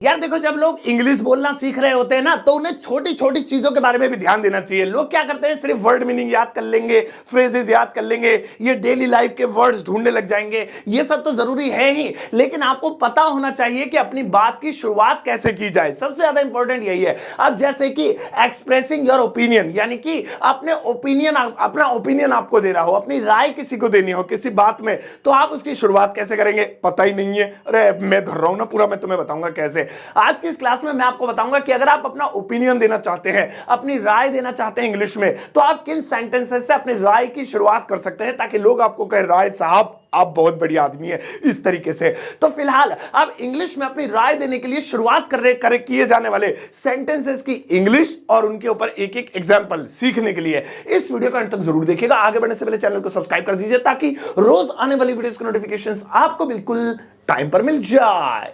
यार देखो, जब लोग इंग्लिश बोलना सीख रहे होते हैं ना, तो उन्हें छोटी छोटी चीजों के बारे में भी ध्यान देना चाहिए। लोग क्या करते हैं, सिर्फ वर्ड मीनिंग याद कर लेंगे, फ्रेजेस याद कर लेंगे, ये डेली लाइफ के वर्ड्स ढूंढने लग जाएंगे। ये सब तो जरूरी है ही, लेकिन आपको पता होना चाहिए कि अपनी बात की शुरुआत कैसे की जाए। सबसे ज्यादा इंपॉर्टेंट यही है। अब जैसे कि एक्सप्रेसिंग योर ओपिनियन, यानी कि अपना ओपिनियन आपको देना हो, अपनी राय किसी को देनी हो किसी बात में, तो आप उसकी शुरुआत कैसे करेंगे? पता ही नहीं है। अरे मैं धर रहा हूं ना पूरा, मैं तुम्हें बताऊंगा कैसे। आज की इस क्लास में मैं आपको बताऊंगा कि अगर आप अपना ओपिनियन देना चाहते हैं, अपनी राय देना चाहते हैं इंग्लिश में, तो आप किन सेंटेंसेस से अपनी राय की शुरुआत कर सकते हैं, ताकि लोग आपको कहें राय साहब आप बहुत बढ़िया आदमी है, इस तरीके से। तो फिलहाल अब इंग्लिश में अपनी राय देने के लिए शुरुआत किए जाने वाले सेंटेंसेस की इंग्लिश और उनके ऊपर एक एक एग्जांपल सीखने के लिए इस वीडियो को अंत तक जरूर देखिएगा। आगे बढ़ने से पहले चैनल को सब्सक्राइब कर दीजिए, ताकि रोज आने वाली वीडियोस के नोटिफिकेशंस आपको बिल्कुल टाइम पर मिल जाए।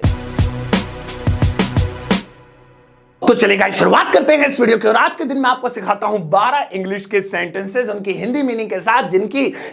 तो चलिए शुरुआत करते हैं इस वीडियो की। और आज के दिन मैं आपको सिखाता हूं 12 इंग्लिश के सेंटेंसेस, उनकी हिंदी मीनिंग के साथ,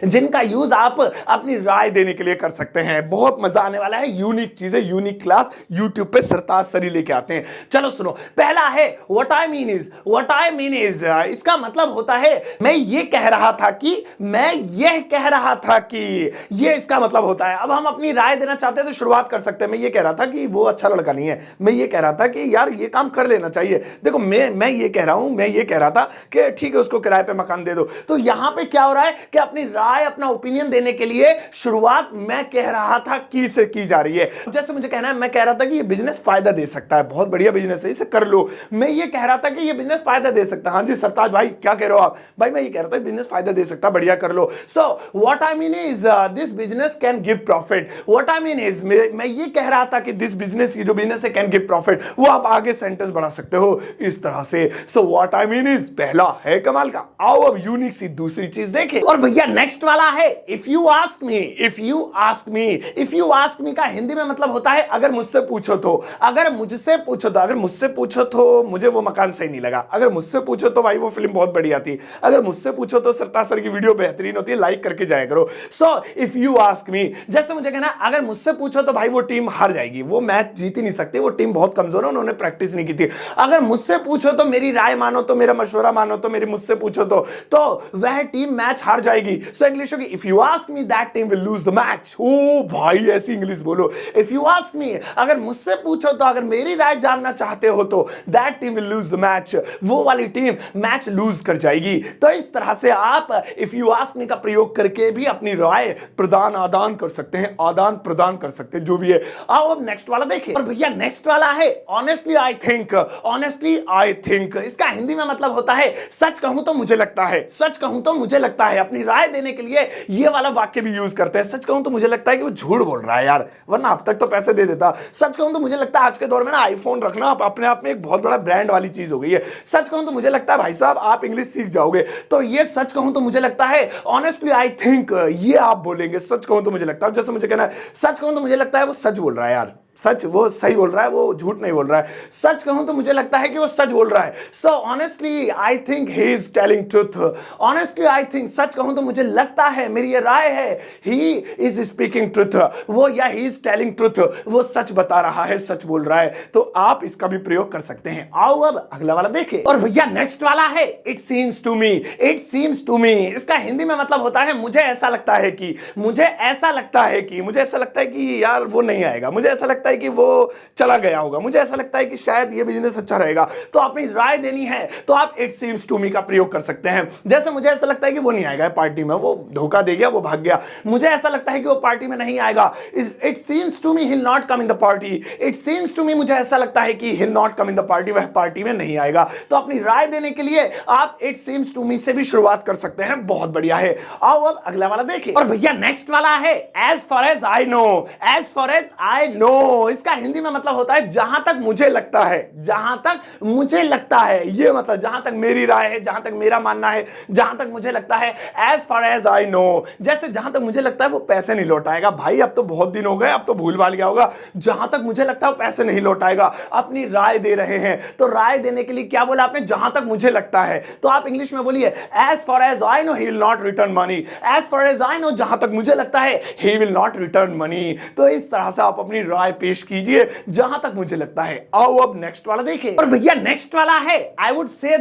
जिनका यूज आप अपनी राय देने के लिए कर सकते हैं। बहुत मजा आने वाला है। यूनिक चीजें, यूनिक क्लास यूट्यूब पे सरताज सरी लेके आते हैं। चलो सुनो। पहला है what I mean is. What I mean is, इसका मतलब होता है मैं ये कह रहा था कि, मैं यह कह रहा था कि, ये इसका मतलब होता है। अब हम अपनी राय देना चाहते हैं तो शुरुआत कर सकते हैं, मैं ये कह रहा था कि वो अच्छा लड़का नहीं है, मैं ये कह रहा था कि यार ये काम कर लेना चाहिए। देखो मैं ये कह रहा हूं, मैं ये कह रहा था कि ठीक है उसको किराए पे मकान दे दो। तो यहां पे क्या हो रहा है कि अपनी राय, अपना ओपिनियन देने के लिए शुरुआत मैं कह रहा था कि से की जा रही है। जैसे मुझे कहना है, मैं कह रहा था कि ये बिजनेस फायदा दे सकता है, बहुत बढ़िया बिजनेस है, इसे कर लो। मैं ये कह रहा था कि ये बिजनेस फायदा दे सकता है। हाँ जी सरताज भाई क्या कह रहे हो आप? भाई मैं ये कह रहा था बिजनेस फायदा दे सकता है, बढ़िया कर लो। So what I mean is this business can give profit. What I mean is, मैं ये कह रहा था कि दिस बिजनेस, ये जो बिजनेस है, कैन गिव प्रॉफिट। वो आप आगे सेंटेंस बढ़ा सकते हो इस तरह से। सो व्हाट आई मीन इज पहला है कमाल का। आओ अब यूनिक सी दूसरी चीज देखें। और भैया नेक्स्ट वाला है if you ask me. If you ask me, if you ask मी का हिंदी में मतलब होता है अगर मुझसे पूछो तो। अगर मुझसे पूछो तो, अगर मुझसे पूछो तो मुझे वो मकान सही नहीं लगा। अगर मुझसे पूछो तो भाई वो फिल्म बहुत बढ़िया थी। अगर मुझसे पूछो तो सरताज सर की वीडियो बेहतरीन होती है, लाइक करके जाया करो। सो इफ यू आस्क मी, जैसे मुझे कहना अगर मुझसे पूछो तो भाई वो टीम हार जाएगी, वो मैच जीत ही नहीं सकती, वो टीम बहुत कमजोर है, उन्होंने प्रैक्टिस नहीं की थी। अगर मुझसे पूछो तो, मेरी राय मानो तो, मेरा मशवरा मानो तो, मेरी मुझसे पूछो तो वह टीम मैच हार जाएगी। सो इंग्लिश होगी if you ask me that team will lose the match. ओ भाई ऐसी इंग्लिश बोलो। इफ यू आस्क मी, अगर मुझसे पूछो तो, अगर मेरी राय जानना चाहते हो तो, that team will lose the match, वो वाली टीम मैच लूज कर जाएगी। तो इस तरह से आप इफ यू आस्क मी का प्रयोग करके भी अपनी राय प्रदान आदान कर सकते हैं, आदान प्रदान कर सकते हैं, जो भी है। आओ अब नेक्स्ट वाला देखें। और भैया नेक्स्ट वाला है honestly I think. Honestly I think, इसका हिंदी में मतलब होता है सच कहूं तो मुझे लगता है। सच कहूं तो मुझे लगता है, अपनी राय देने के लिए ये वाला वाक्य भी यूज करते हैं। सच कहूं तो मुझे लगता है कि वो झूठ बोल रहा है यार, वरना अब तक तो पैसे दे देता। सच कहूं तो मुझे लगता है आज के दौर में ना आईफोन रखना अपने आप में एक बहुत बड़ा ब्रांड वाली चीज हो गई है। सच कहूं तो मुझे लगता है भाई साहब आप इंग्लिश सीख जाओगे। तो ये सच कहूं तो मुझे लगता है, ऑनेस्टली आई थिंक, ये आप बोलेंगे। सच कहूं तो मुझे लगता है, जैसे मुझे कहना है सच कहूं तो मुझे लगता है वो सच बोल रहा है यार, सच, वो सही बोल रहा है, वो झूठ नहीं बोल रहा है। सच कहूं तो मुझे लगता है कि वो सच बोल रहा है। So honestly I think he is telling truth. Honestly I think, सच कहूं तो मुझे लगता है, मेरी ये राय है, ही इज स्पीकिंग ट्रुथ, वो, या ही इज टेलिंग ट्रुथ, वो सच बता रहा है, सच बोल रहा है। तो आप इसका भी प्रयोग कर सकते हैं। आओ अब अगला वाला देखें। और भैया नेक्स्ट वाला है it seems to me. It seems to me, इसका हिंदी में मतलब होता है मुझे ऐसा लगता है कि, मुझे ऐसा लगता है कि, मुझे ऐसा लगता है कि यार वो नहीं आएगा, मुझे ऐसा लगता है कि वो चला गया होगा, मुझे ऐसा लगता है कि शायद ये बिजनेस अच्छा रहेगा। तो अपनी राय देनी है तो आप इट सीम्स टू मी का प्रयोग कर सकते हैं। जैसे मुझे ऐसा लगता है कि वो नहीं आएगा पार्टी में, वो धोखा दे गया, वो भाग गया। मुझे ऐसा लगता है कि वो पार्टी में नहीं आएगा। It seems to me he will not come in the party. It seems to me, मुझे ऐसा लगता है कि he will not come in the party, वह पार्टी में नहीं आएगा। तो अपनी राय देने के लिए आप इट सीम्स टू मी से भी शुरुआत कर सकते हैं। बहुत बढ़िया है। आओ अब अगला वाला देखें। और भैया नेक्स्ट वाला है as far as I know. As far as I know, इसका हिंदी में मतलब होता है जहां तक मुझे लगता है। जहां तक मुझे लगता है, ये मतलब जहां तक मेरी राय है, जहां तक मेरा मानना है, जहां तक मुझे लगता है। As far as I know, जैसे जहां तक मुझे लगता है वो पैसे नहीं लौटाएगा। भाई अब तो बहुत दिन हो गए, अब तो भूल भाल गया होगा। जहां तक मुझे लगता है वो पैसे नहीं लौटाएगा। अपनी राय दे रहे हैं तो राय देने के लिए क्या बोला आपने? जहां तक मुझे लगता है। तो आप इंग्लिश में बोलिए as far as I know he will not return money. As far as I know, जहां तक मुझे लगता है he will not return money. तो इस तरह से आप अपनी राय पेश कीजिए जहां तक मुझे लगता है। आओ अब नेक्स्ट वाला देखें। और भैया नेक्स्ट वाला है आई वुड से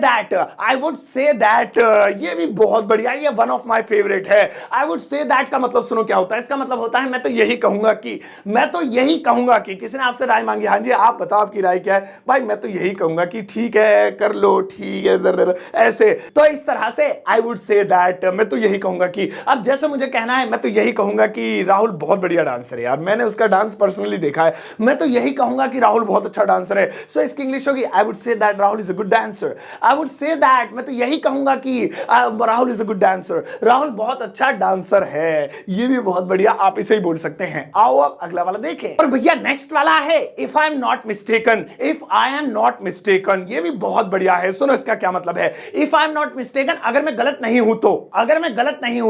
दैट, ये भी बहुत बढ़िया, ये वन ऑफ माय फेवरेट है। आई वुड से दैट का मतलब सुनो क्या होता है। इसका मतलब होता है मैं तो यही कहूंगा कि किसी ने आपसे राय मांगी, हाँ जी आप बताओ आपकी राय क्या है। भाई मैं तो यही कहूंगा कि ठीक है कर लो, ठीक है ऐसे। तो इस तरह से आई वुड से दैट, मैं तो यही कहूंगा कि, अब जैसे मुझे कहना है मैं तो यही कहूंगा कि राहुल बहुत बढ़िया डांसर है यार, मैंने उसका डांस पर्सनली देखा है, मैं तो यही कहूंगा कि राहुल बहुत अच्छा डांसर है। सो इसकी इंग्लिश होगी I would say that Rahul is a good dancer. I would say that, मैं तो यही कहूंगा कि Rahul is a good dancer, Rahul बहुत अच्छा डांसर है। ये भी बहुत बढ़िया, आप इसे ही बोल सकते हैं। आओ अब अगला वाला देखें। और भैया नेक्स्ट वाला है if I am not mistaken, ये भी बहुत बढ़िया है। सुनो इसका क्या मतलब है। If I am not mistaken, अगर मैं गलत नहीं हूं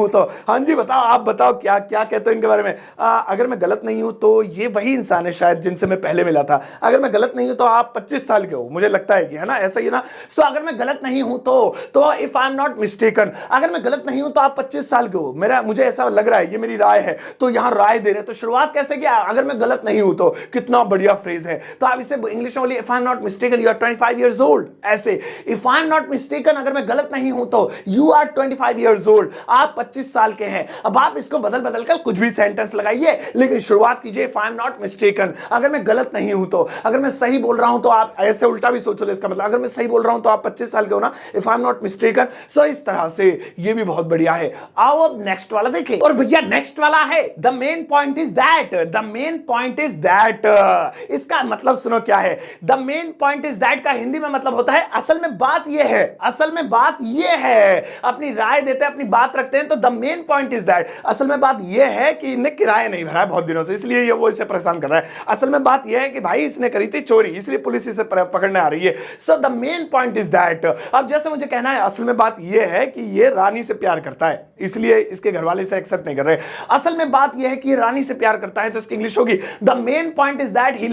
तो, हाँ जी बताओ, आप बताओ क्या क्या कहते हो इनके बारे में। अगर मैं गलत नहीं हूं तो ये वही इंसान है शायद जिनसे मैं पहले मिला था। अगर मैं गलत नहीं हूं तो आप 25 साल के हो, मुझे लगता है कि, है ना, ऐसा ही ना। सो अगर मैं गलत नहीं हूं तो if I am not mistaken, अगर मैं गलत नहीं हूं तो आप 25 साल के हो, मुझे ऐसा लग रहा है, ये मेरी राय है। तो यहां राय दे रहे, तो शुरुआत कैसे किया, अगर मैं गलत नहीं हूं तो, कितना बढ़िया फ्रेज है। तो आप इसे इंग्लिश में बोलिए if I am not mistaken you are 25 years old, ऐसे। If I am not mistaken, अगर मैं गलत नहीं हूं तो यू आर 25 इयर्स ओल्ड, आप 25 साल के हैं। अब आप इसको बदल बदल कर कुछ भी सेंटेंस लगाइए, लेकिन शुरुआत कीजिए if I am not mistaken, अगर मैं गलत नहीं हूं तो, अगर मैं सही बोल रहा हूं तो, आप ऐसे उल्टा भी सोच लो इसका मतलब, अगर मैं सही बोल रहा हूं तो आप 25 साल के हो ना, if I am not mistaken. So इस तरह से ये भी बहुत बढ़िया है। आओ अब नेक्स्ट वाला देखें। और भैया नेक्स्ट वाला है the main point is that, इसका मतलब सुनो क्या है। The main point is that का हिंदी में मतलब होता है असल में बात यह है, अपनी राय देते हैं, अपनी बात रखते हैं। तो the main point is that, असल में बात यह है कि इन्हें किराया नहीं भरा है बहुत दिनों से, इसलिए ये वो इसे परेशान कर रहा है। असल में बात यह है कि भाई इसने करी थी चोरी, इसलिए पुलिस इसे पकड़ने आ रही है। So the main point is that, अब जैसे मुझे कहना है असल में बात यह है कि ये रानी से प्यार करता है, इसलिए इसके घर वाले इसे एक्सेप्ट नहीं कर रहे। असल में बात यह है कि रानी से प्यार करता है, तो इसकी इंग्लिश होगी the main point is that he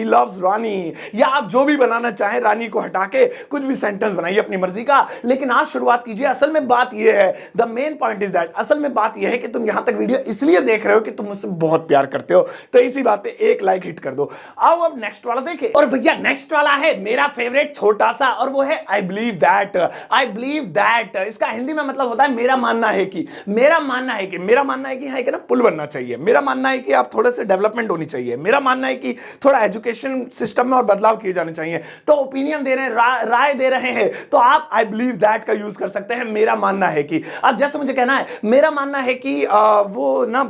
loves Rani, या आप जो भी बनाना चाहें, रानी को हटा के कुछ भी सेंटेंस बनाइए अपनी मर्जी का, लेकिन आप शुरुआत कीजिए असल में बात यह है, the main point is that, असल में बात यह है कि तुम यहां तक वीडियो इसलिए देख रहे हो कि तुम मुझसे बहुत प्यार करते हो, तो इसी बात पे एक लाइक हिट कर दो। आओ अब नेक्स्ट वाला देखें। और भैया नेक्स्ट वाला है मेरा फेवरेट छोटा सा, और वो है आई बिलीव दैट। इसका हिंदी में मतलब होता है मेरा मानना है कि है कि ना पुल बनना चाहिए, मेरा मानना है कि आप थोड़े से डेवलपमेंट होनी चाहिए, मेरा मानना है कि थोड़ा एजुकेशन सिस्टम में और बदलाव किए जाने चाहिए। तो ओपिनियन दे रहे हैं, राय दे रहे हैं, तो आप आई बिलीव दैट का यूज कर सकते हैं, मेरा मानना है कि। अब जैसे मुझे कहना है मेरा मानना है कि वो ना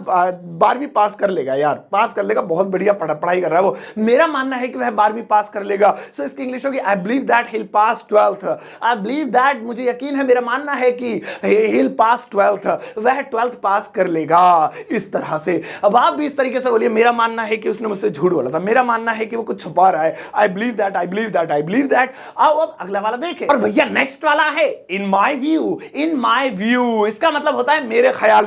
12वीं पास कर लेगा, यार पास कर लेगा, बहुत बढ़िया पढ़ाई कर रहा है वो, मेरा मानना है कि वह 12वीं पास कर लेगा। सो इसकी इंग्लिश होगी I believe that he will pass 12th, I believe that, मुझे यकीन है, मेरा मानना है कि ही विल पास 12th, वह 12th पास कर लेगा। इस तरह से अब आप भी इस तरीके से बोलिए मेरा मानना है कि उसने मुझसे झूठ बोला था, मेरा मानना है कि वो कुछ छुपा रहा है, आई बिलीव दैट। आओ अब अगला वाला देखें। और भैया नेक्स्ट वाला है इन माय व्यू, इसका मतलब होता है मेरे ख्याल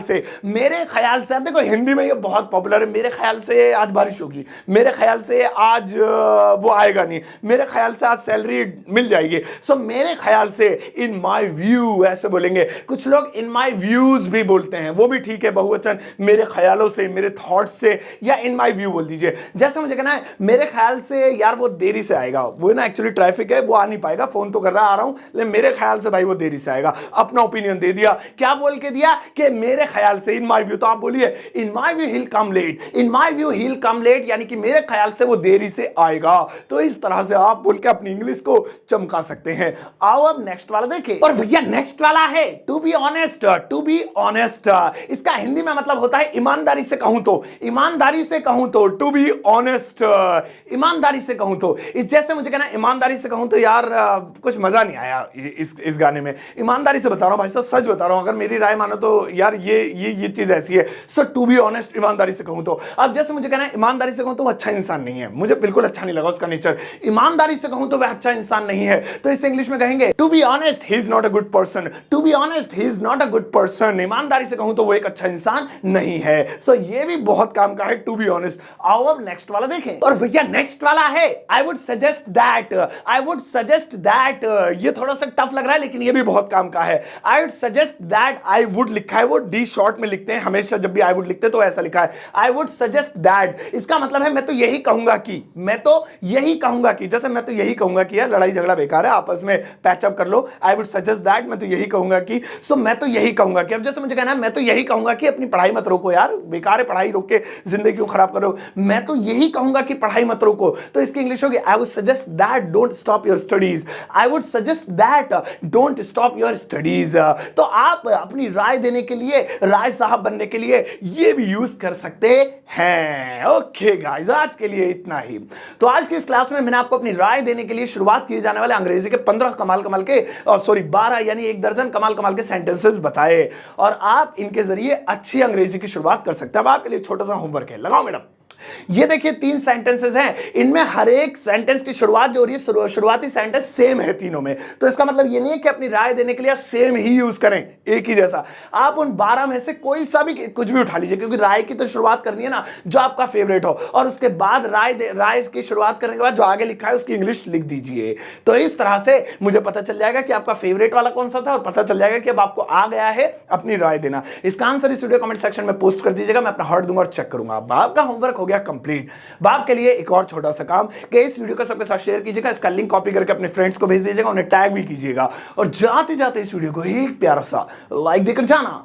से। अब देखो हिंदी में ये बहुत पॉपुलर है, मेरे ख्याल से आज बारिश होगी, मेरे ख्याल से आज वो आएगा नहीं, मेरे ख्याल से आज सैलरी मिल जाएगी। सो मेरे ख्याल से इन माय व्यू ऐसे बोलेंगे। कुछ लोग इन माय व्यूज भी बोलते हैं, वो भी ठीक है, बहुवचन, मेरे ख्यालों से, मेरे थॉट्स से, या इन माय व्यू बोल दीजिए। जैसे मुझे कहना है मेरे ख्याल से यार वो देरी से आएगा, वो ना एक्चुअली ट्रैफिक है, वो आ नहीं पाएगा, फोन तो कर रहा, आ रहा हूं, लेकिन मेरे ख्याल से भाई वो देरी से आएगा। अपना ओपिनियन दे दिया, क्या बोल के दिया कि मेरे ख्याल से, इन माय व्यू। तो आप बोलिए in my view he will come late, यानी कि मेरे ख्याल से वो देरी से आएगा। तो इस तरह से आप बोल के अपनी इंग्लिश को चमका सकते हैं। आओ अब नेक्स्ट वाला देखें। और भैया नेक्स्ट वाला है टू बी ऑनेस्ट। इसका हिंदी में मतलब होता है ईमानदारी से कहूं तो, टू बी ऑनेस्ट, ईमानदारी से कहूं तो। इस जैसे मुझे कहना ईमानदारी से कहूं तो यार कुछ मजा नहीं आया इस गाने में, ईमानदारी से बता रहा हूं भाई साहब, सच बता रहा हूं, अगर मेरी राय मानो तो यार ये चीज ऐसी है। सो टू बी ऑनेस्ट, ईमानदारी से कहूं तो। अब जैसे मुझे कहना है ईमानदारी से कहूं तो वो अच्छा इंसान नहीं है, मुझे बिल्कुल अच्छा नहीं लगा उसका नेचर, ईमानदारी से कहूं तो वह अच्छा इंसान नहीं है, तो इसे इंग्लिश में कहेंगे to be honest he is not a good person, ईमानदारी से कहूं तो वो एक अच्छा इंसान नहीं है। सो ये भी बहुत काम का है टू बी ऑनेस्ट। आओ अब नेक्स्ट वाला देखें। और भैया नेक्स्ट वाला है आई वुड सजेस्ट दैट, ये थोड़ा सा टफ लग रहा है लेकिन ये भी बहुत काम का है। I would suggest that, I would लिखा है, वो डी शॉर्ट में लिखते हैं हमेशा, जब भी आई वुड लिखते हैं तो ऐसा लिखा है, आई वुड सजेस्ट दैट, इसका मतलब है मैं तो यही कहूंगा कि, मैं तो यही कहूंगा कि, जैसे मैं तो यही कहूंगा कि यार लड़ाई झगड़ा बेकार है, आपस में पैचअप कर लो। आई वुड सजेस्ट दैट, मैं तो यही कहूंगा कि, सो मैं तो यही कहूंगा कि, अब जैसे मुझे कहना है मैं तो यही कहूंगा कि अपनी पढ़ाई मत रोको यार, बेकार है पढ़ाई, रोक के जिंदगी क्यों खराब करो, मैं तो यही कहूंगा कि पढ़ाई मत रोको, तो इसकी इंग्लिश होगी I would suggest that don't stop your studies, I would suggest that don't stop your studies. तो आप अपनी राय देने के लिए, राय साहब बनने के लिए ये भी यूज कर सकते हैं। ओके गाइस, आज के लिए इतना ही। तो आज की इस क्लास में मैंने आपको अपनी राय देने के लिए शुरुआत किए जाने वाले अंग्रेजी के 15 कमाल कमाल के, सॉरी 12 यानी 1 दर्जन कमाल कमाल के सेंटेंसेस बताए, और आप इनके जरिए अच्छी अंग्रेजी की शुरुआत कर सकते हैं। अब आपके लिए छोटा सा होमवर्क है, लगाओ मैडम। ये देखिए 3 सेंटेंसेस हैं, इनमें हर एक सेंटेंस की शुरुआत जो हो रही है, शुरुआती सेंटेंस सेम है तीनों में, तो इसका मतलब ये नहीं है कि अपनी राय देने के लिए आप सेम ही यूज करें, एक ही जैसा। आप उन 12 में से कोई सा भी कुछ भी उठा लीजिए, क्योंकि राय की तो शुरुआत करनी है ना जो आपका फेवरेट हो, और उसके बाद राय की शुरुआत करने के बाद जो आगे लिखा है उसकी इंग्लिश लिख दीजिए। तो इस तरह से मुझे पता चल जाएगा कि आपका फेवरेट वाला कौन सा था, और पता चल जाएगा कि अब आपको आ गया है अपनी राय देना। इसका आंसर इस वीडियो कमेंट सेक्शन में पोस्ट कर दीजिएगा, मैं अपना हार्ट दूंगा और चेक करूंगा। आपका होमवर्क हो गया कंप्लीट। बाप के लिए एक और छोटा सा काम कि इस वीडियो को सबके साथ शेयर कीजिएगा, इसका लिंक कॉपी करके अपने फ्रेंड्स को भेज दीजिएगा, उन्हें टैग भी कीजिएगा, और जाते जाते इस वीडियो को एक प्यारा सा लाइक देकर जाना।